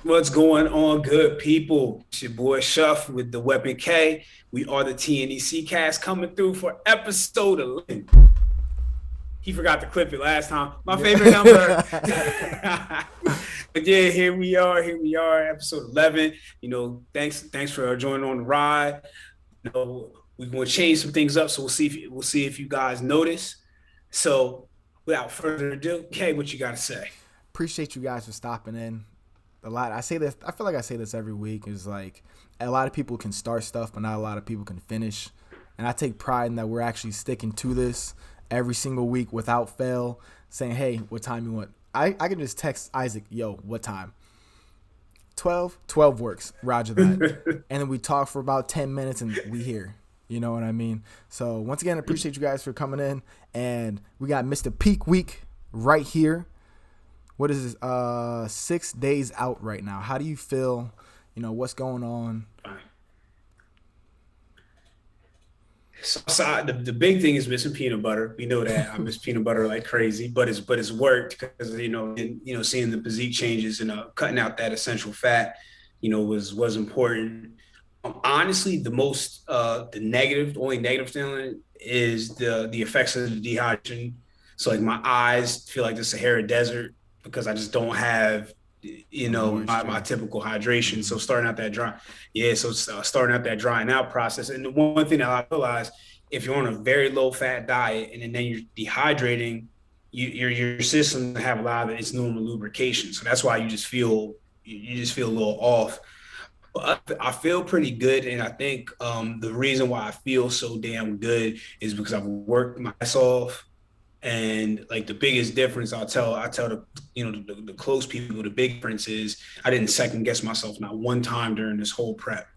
What's going on, good people? It's your boy Shuff with the Weapon K. We are the TNEC cast coming through for episode 11. He forgot to clip it last time. My favorite number. But yeah, here we are. Here we are, episode 11. Thanks for joining on the ride. We're going to change some things up, so we'll see if you guys notice. So, without further ado, K, what you got to say? Appreciate you guys for stopping in. A lot. I say this. I feel like I say this every week. Is like a lot of people can start stuff, but not a lot of people can finish. And I take pride in that we're actually sticking to this every single week without fail. Saying, "Hey, what time you want?" I can just text Isaac, "Yo, what time?" 12. 12 works. Roger that. And then we talk for about 10 minutes, and we here. You know what I mean? So once again, I appreciate you guys for coming in, and we got Mr. Peak Week right here. What is this? 6 days out right now. How do you feel? What's going on? So the big thing is missing peanut butter. We know that I miss peanut butter like crazy, but it's worked because seeing the physique changes and cutting out that essential fat, was important. Honestly, the only negative feeling is the effects of the dehydration. So like my eyes feel like the Sahara Desert because I just don't have The my moisture. typical hydration. So Mm-hmm. starting out that dry, yeah. So starting out that drying out process. And the one thing that I realized, if you're on a very low fat diet and then you're dehydrating, your system have a lot of its normal lubrication. So that's why you just feel a little off. But I feel pretty good, and I think the reason why I feel so damn good is because I've worked my ass off. And like the biggest difference, I tell the close people, the big difference is I didn't second guess myself not one time during this whole prep,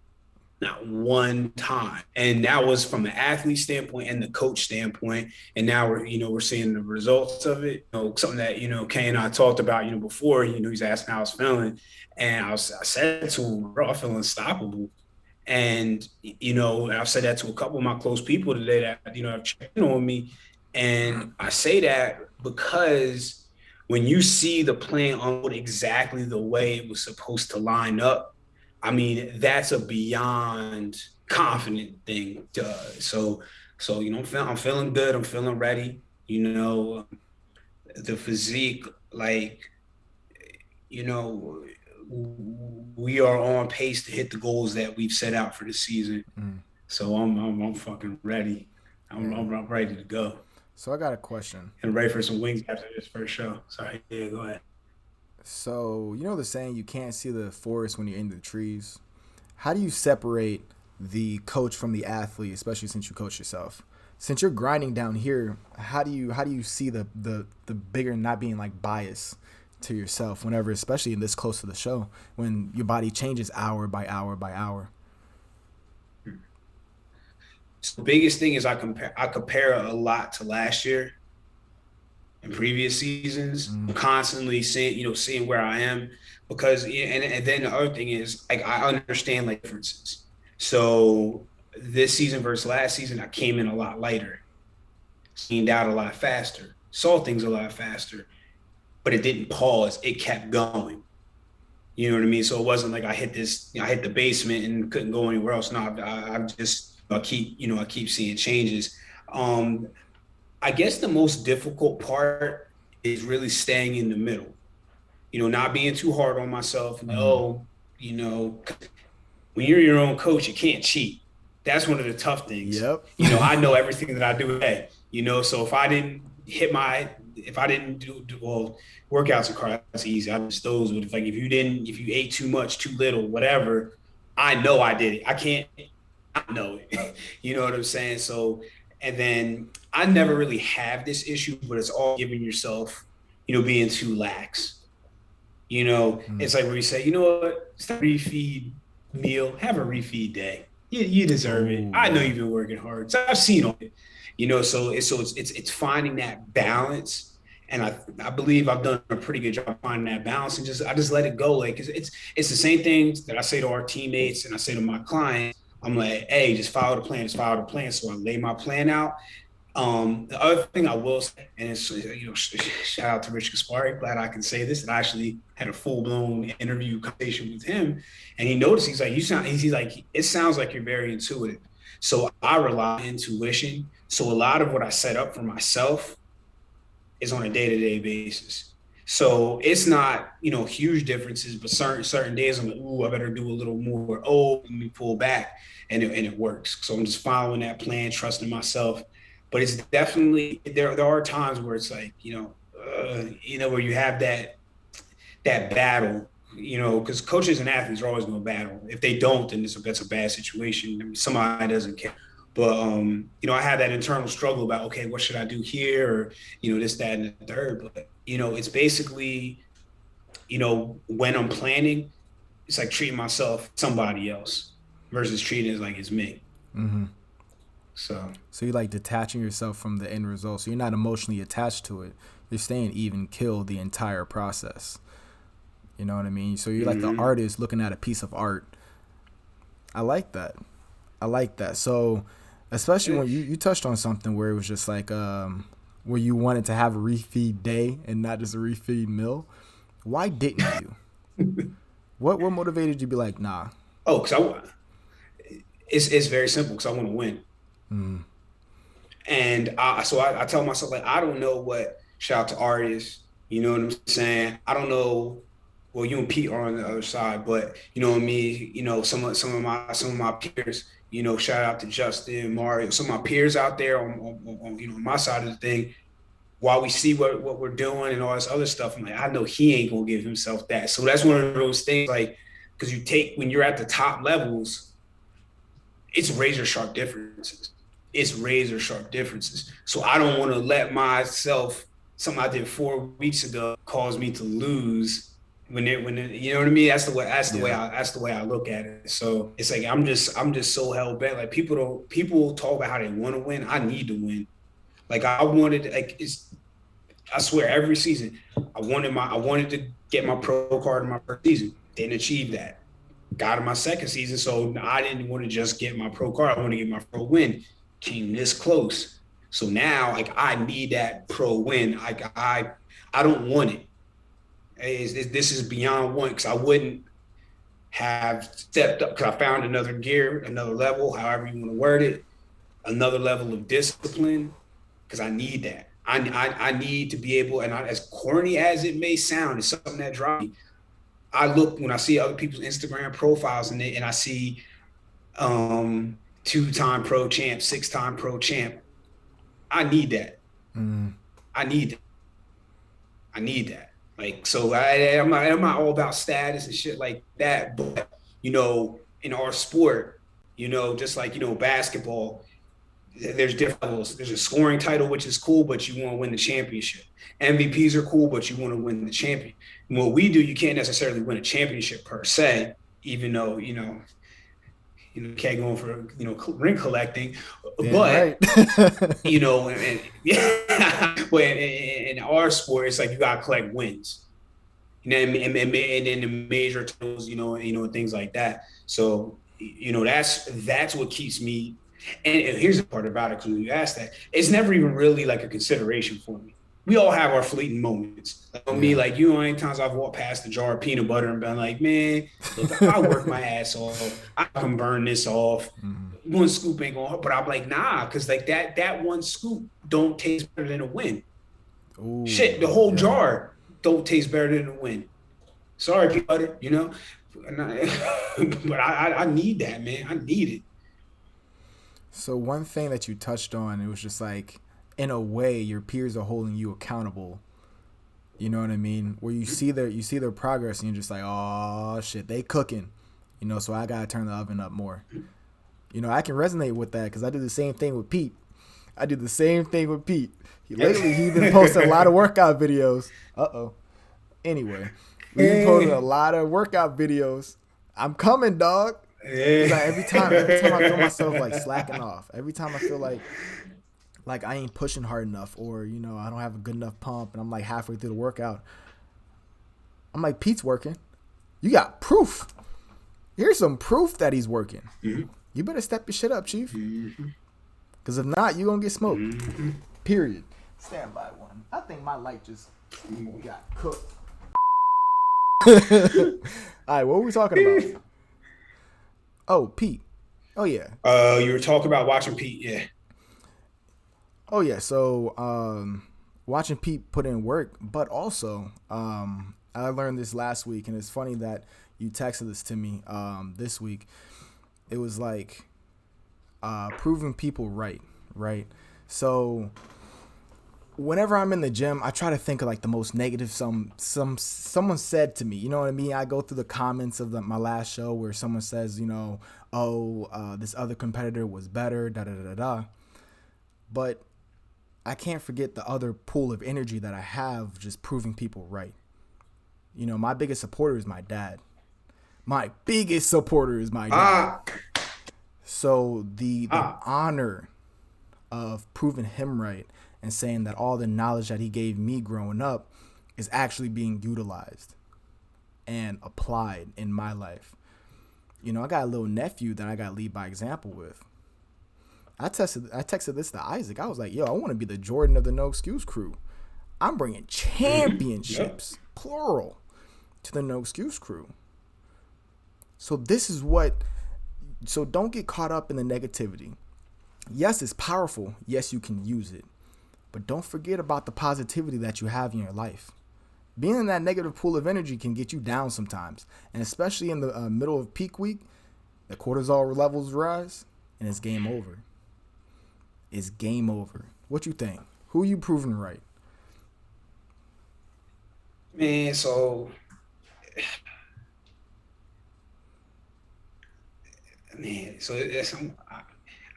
not one time. And that was from the athlete standpoint and the coach standpoint. And now we're seeing the results of it. Something that Kay and I talked about before. He's asking how I was feeling, and I said to him, bro, I feel unstoppable. And I've said that to a couple of my close people today that have checked in on me. And I say that because when you see the plan unfold exactly the way it was supposed to line up, I mean, that's a beyond confident thing. So I'm feeling good. I'm feeling ready. The physique, like you know, we are on pace to hit the goals that we've set out for the season. Mm, So I'm fucking ready. I'm, yeah. I'm, I'm ready to go So I got a question. and ready for some wings after this first show. Sorry, yeah, go ahead. So you know the saying, you can't see the forest when you're in the trees. How do you separate the coach from the athlete, especially since you coach yourself? Since you're grinding down here, how do you see the bigger not being like bias to yourself whenever, especially in this close to the show, when your body changes hour by hour by hour? So the biggest thing is I compare a lot to last year and previous seasons. I'm Mm, constantly seeing where I am because yeah, and then the other thing is like I understand like differences. So this season versus last season, I came in a lot lighter, cleaned out a lot faster, saw things a lot faster, but it didn't pause. It kept going. You know what I mean? So it wasn't like I hit the basement and couldn't go anywhere else. No, I keep seeing changes. Um, I guess the most difficult part is really staying in the middle. Not being too hard on myself. mm, You know, when you're your own coach, you can't cheat. That's one of the tough things. yep. I know everything that I do today. So if I didn't do well, workouts and cardio, that's easy. I just those. But if you ate too much, too little, whatever, I know I did it. I can't not know it. You know what I'm saying? So, and then I never really have this issue, but it's all giving yourself, being too lax. Mm. It's like where you say, you know what, it's a refeed meal, have a refeed day. You deserve it. Oh I know yeah. you've been working hard. So I've seen it. So it's finding that balance. And I believe I've done a pretty good job finding that balance and I just let it go. Like, 'cause it's the same thing that I say to our teammates and I say to my clients. I'm like, hey, just follow the plan, just follow the plan. So I lay my plan out. The other thing I will say, and it's shout out to Rich Gaspari. Glad I can say this. And I actually had a full blown interview conversation with him, and he noticed he's like, you sound. He's like, it sounds like you're very intuitive. So I rely on intuition. So a lot of what I set up for myself is on a day to day basis. So it's not huge differences, but certain days I'm like, ooh, I better do a little more. Oh, let me pull back, and it works. So I'm just following that plan, trusting myself. But it's definitely there. There are times where it's like where you have that battle. Because coaches and athletes are always going to battle. If they don't, then that's a bad situation. I mean, somebody doesn't care. But I had that internal struggle about, okay, what should I do here, or this, that, and the third. But it's basically, when I'm planning, it's like treating myself somebody else versus treating it like it's me. Mm-hmm. So you like detaching yourself from the end result. So you're not emotionally attached to it. You're staying even kill the entire process. You know what I mean? So you're like the artist looking at a piece of art. I like that. So especially when you touched on something where it was just like where you wanted to have a refeed day and not just a refeed meal. Why didn't you? What motivated you to be like, nah? Oh, because it's very simple, because I want to win. And so I tell myself, like, I don't know what, shout out to artists, you know what I'm saying? I don't know. Well, you and Pete are on the other side, but you know what I mean. Some of my peers. Shout out to Justin, Mario, some of my peers out there on my side of the thing. While we see what we're doing and all this other stuff, I'm like, I know he ain't gonna give himself that. So that's one of those things, like, because when you're at the top levels, it's razor sharp differences. So I don't want to let myself, something I did 4 weeks ago, cause me to lose when you know what I mean. That's the way I look at it. So it's like I'm just so hell bent. Like, people talk about how they want to win. I need to win. Like, I swear, every season I wanted to get my pro card in my first season. Didn't achieve that. Got in my second season, so I didn't want to just get my pro card. I want to get my pro win. Came this close. So now, like, I need that pro win. I don't want it. This is beyond one, because I wouldn't have stepped up, because I found another gear, another level, however you want to word it, another level of discipline, because I need that. I need to be able, and as corny as it may sound, it's something that drives me. I look, when I see other people's Instagram profiles, and I see 2-time pro champ, 6-time pro champ. I need that. I need that. Like, so I'm not all about status and shit like that. But, in our sport, just like, basketball, there's different levels. There's a scoring title, which is cool, but you want to win the championship. MVPs are cool, but you want to win the champion. And what we do, you can't necessarily win a championship per se, even though, can't go for, ring collecting. Damn but, right. but in our sport, it's like you got to collect wins. And then the major titles, and things like that. So, that's what keeps me. And here's the part about it, because when you ask that, it's never even really like a consideration for me. We all have our fleeting moments. Like, me, like, any times I've walked past the jar of peanut butter and been like, man, look, I work my ass off. I can burn this off. One scoop ain't going to, but I'm like, nah, because like that one scoop don't taste better than a win. Ooh, shit, the whole jar don't taste better than a win. Sorry, peanut butter, but I need that, man. I need it. So one thing that you touched on, it was just like, in a way, your peers are holding you accountable. You know what I mean? Where you see their progress, and you're just like, oh shit, they cooking. So I gotta turn the oven up more. I can resonate with that, because I do the same thing with Pete. Lately, he's been posting a lot of workout videos. Anyway, we've been posting a lot of workout videos. I'm coming, dog. Like, every time I feel myself like slacking off, every time I feel like I ain't pushing hard enough, or I don't have a good enough pump, and I'm like halfway through the workout, I'm like, Pete's working. You got proof. Here's some proof that he's working. You better step your shit up, Chief. Because if not, you're going to get smoked. Mm-hmm. Period. Stand by one. I think my light just got cooked. All right, what were we talking about? Oh, Pete. Oh, yeah. You were talking about watching Pete, yeah. Oh, yeah. So, watching Pete put in work, but also, I learned this last week, and it's funny that you texted this to me this week. It was like proving people right, right? So whenever I'm in the gym, I try to think of like the most negative someone said to me. You know what I mean? I go through the comments of my last show where someone says, you know, this other competitor was better, da da da da. But I can't forget the other pool of energy that I have just proving people right. You know, my biggest supporter is my dad. My biggest supporter is my dad. So the honor of proving him right and saying that all the knowledge that he gave me growing up is actually being utilized and applied in my life. You know, I got a little nephew that I got to lead by example with. I texted this to Isaac. I was like, yo, I want to be the Jordan of the No Excuse crew. I'm bringing championships, plural, to the No Excuse crew. So so don't get caught up in the negativity. Yes, it's powerful. Yes, you can use it. But don't forget about the positivity that you have in your life. Being in that negative pool of energy can get you down sometimes. And especially in the middle of peak week, the cortisol levels rise and it's game over. It's game over. What you think? Who you proving right? Man, so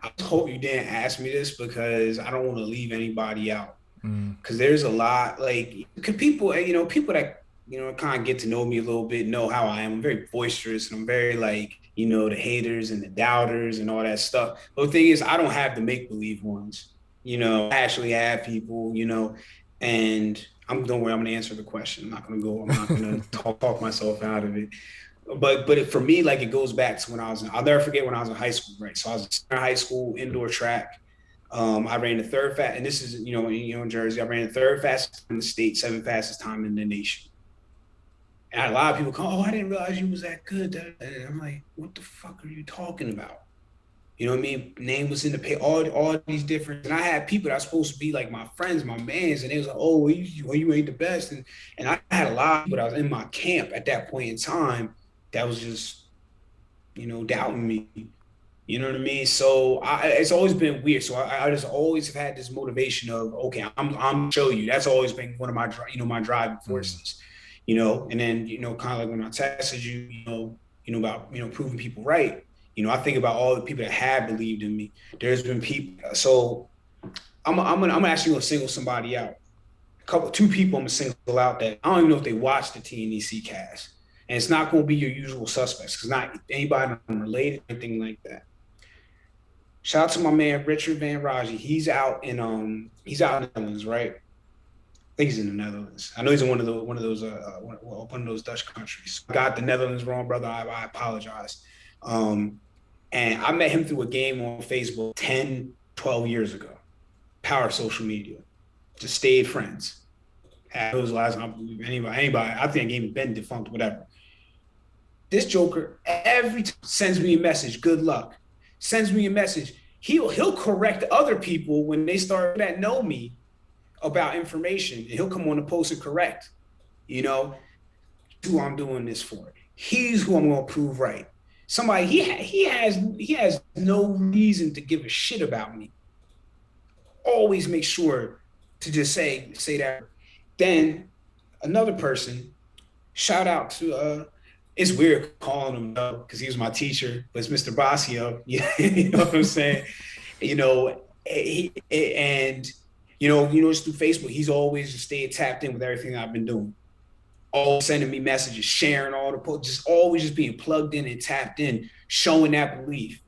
I hope you didn't ask me this because I don't want to leave anybody out. Because there's a lot, like, because people, people that, kind of get to know me a little bit know how I am. I'm very boisterous and I'm very, like, the haters and the doubters and all that stuff. But the thing is, I don't have the make-believe ones. I actually have people, and don't worry, I'm going to answer the question. I'm not going to talk myself out of it. But for me, like, it goes back to I'll never forget when I was in high school, right? So I was in high school, indoor track. I ran the third fast, and this is, in Jersey, I ran the third fastest in the state, seventh fastest time in the nation. And a lot of people come, oh, I didn't realize you was that good. And I'm like, what the fuck are you talking about? You know what I mean? Name was in the pay, all these different, and I had people that are supposed to be like my friends, my mans, and they was like, oh, you ain't the best. And I had a lot of people that was in my camp at that point in time that was just, doubting me. You know what I mean? So it's always been weird. So I just always have had this motivation of, okay, I'm show you. That's always been one of my, my driving forces, and then, kind of like when I texted you, about, proving people right, I think about all the people that have believed in me. There's been people. So I'm actually going to single somebody out. Two people I'm going to single out that I don't even know if they watched the TNEC cast. And it's not going to be your usual suspects because not anybody I'm related, anything like that. Shout out to my man Richard Van Raji. He's out in the Netherlands, right? I think he's in the Netherlands. I know he's in one of those Dutch countries. I got the Netherlands wrong, brother. I apologize. And I met him through a game on Facebook 10, 12 years ago. Power of social media. Just stayed friends. Had those last time I believe anybody. I think the game had been defunct, whatever. This joker every time sends me a message, good luck. Sends me a message. He'll correct other people when they start that know me about information. And he'll come on the post and correct, who I'm doing this for. He's who I'm going to prove right. Somebody, he has no reason to give a shit about me. Always make sure to just say that. Then another person, shout out to, it's weird calling him though, because he was my teacher, but it's Mr. Basio. You know what I'm saying? It's through Facebook, he's always just stayed tapped in with everything I've been doing. All sending me messages, sharing all the posts, just always just being plugged in and tapped in, showing that belief.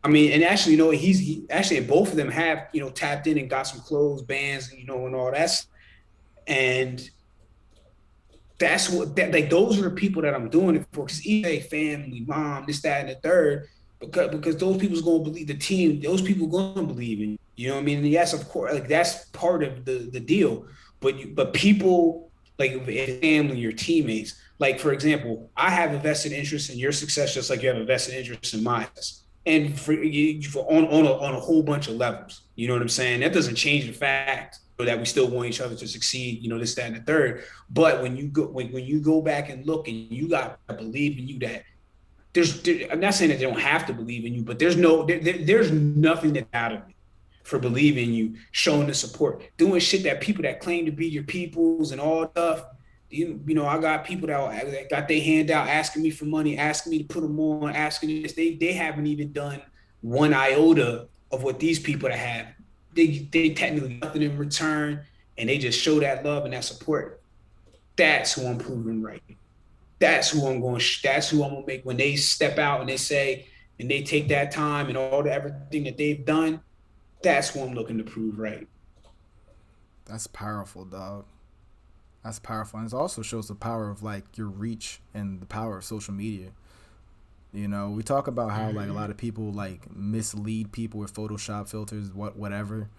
I mean, and actually, he actually both of them have, tapped in and got some clothes, bands, and all that. And that's those are the people that I'm doing it for. Because eBay, family, mom, this, that, and the third, because those people's gonna believe the team. Those people gonna believe in You know what I mean? And yes, of course, like that's part of the deal. But people like family, your teammates, like for example, I have a vested interest in your success, just like you have a vested interest in mine. And on a whole bunch of levels. You know what I'm saying? That doesn't change the fact that we still want each other to succeed. You know, this, that, and the third. But when you go back and look, and you got to believe in you that I'm not saying that they don't have to believe in you, but there's nothing that's out of it for believing you, showing the support, doing shit that people that claim to be your peoples and all stuff. You know, I got people that got their hand out asking me for money, asking me to put them on, asking me this. They haven't even done one iota of what these people that have. They technically nothing in return, and they just show that love and that support. That's who I'm proving right. That's who I'm going. That's who I'm gonna make when they step out and they say and they take that time and all the everything that they've done. That's who I'm looking to prove right. That's powerful, dog. That's powerful, and it also shows the power of like your reach and the power of social media. You know, we talk about how like a lot of people like mislead people with Photoshop filters, whatever.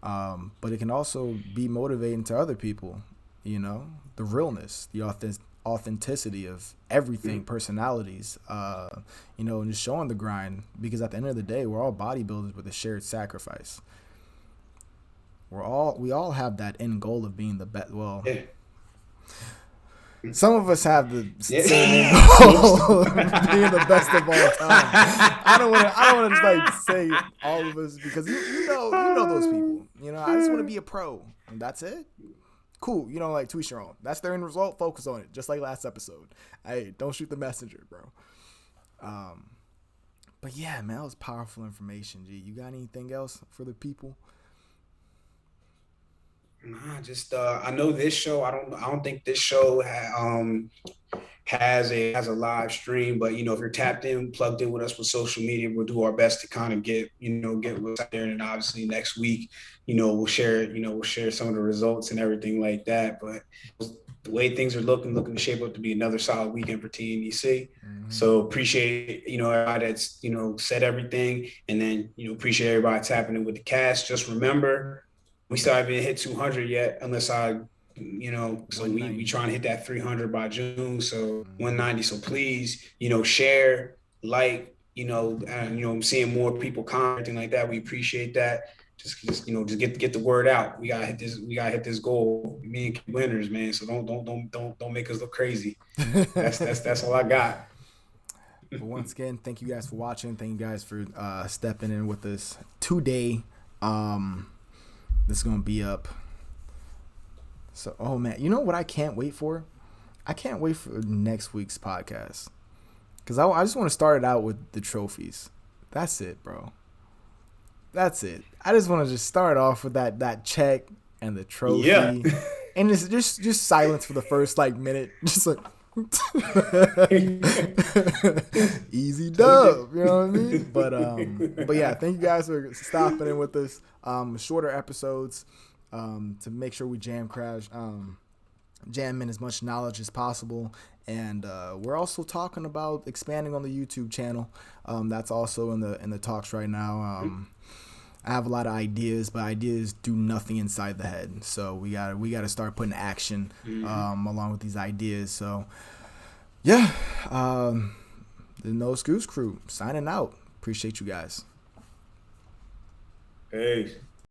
But it can also be motivating to other people. You know, the realness, the authenticity of everything, personalities. You know, and just showing the grind, because at the end of the day, we're all bodybuilders with a shared sacrifice. We all have that end goal of being the best. Well, some of us have the same goal of being the best of all time. I don't want to like say all of us, because you know those people. You know, I just want to be a pro, and that's it. Cool, you know, like tweet your own. That's their end result. Focus on it, just like last episode. Hey, don't shoot the messenger, bro. But yeah, man, that was powerful information. G, you got anything else for the people? Nah, just I know this show. I don't think this show has a live stream, but you know, if you're tapped in, plugged in with us with social media, we'll do our best to kind of get what's out there. And obviously next week, we'll share some of the results and everything like that. But the way things are looking to shape up to be another solid weekend for TNEC. Mm-hmm. So appreciate, everybody that's, said everything, and then, appreciate everybody tapping in with the cast. Just remember, we still haven't hit 200 yet, unless so we trying to hit that 300 by June. So 190. So please, share, like, I'm seeing more people commenting like that. We appreciate that. Just get the word out. We gotta hit this goal. Me and winners, man. So don't make us look crazy. That's all I got. But once again, thank you guys for watching. Thank you guys for stepping in with us today. This is gonna be up. So, oh man, you know what I can't wait for? I can't wait for next week's podcast, because I just want to start it out with the trophies. That's it, bro. That's it. I just want to just start off with that check and the trophy. Yeah. And it's just silence for the first like minute. Just like easy dub, you know what I mean? But yeah, thank you guys for stopping in with us. Shorter episodes, to make sure we jam in as much knowledge as possible. And we're also talking about expanding on the YouTube channel. That's also in the talks right now. I have a lot of ideas, but ideas do nothing inside the head. So we gotta start putting action along with these ideas. So yeah, the No Excuse Crew signing out. Appreciate you guys. Peace.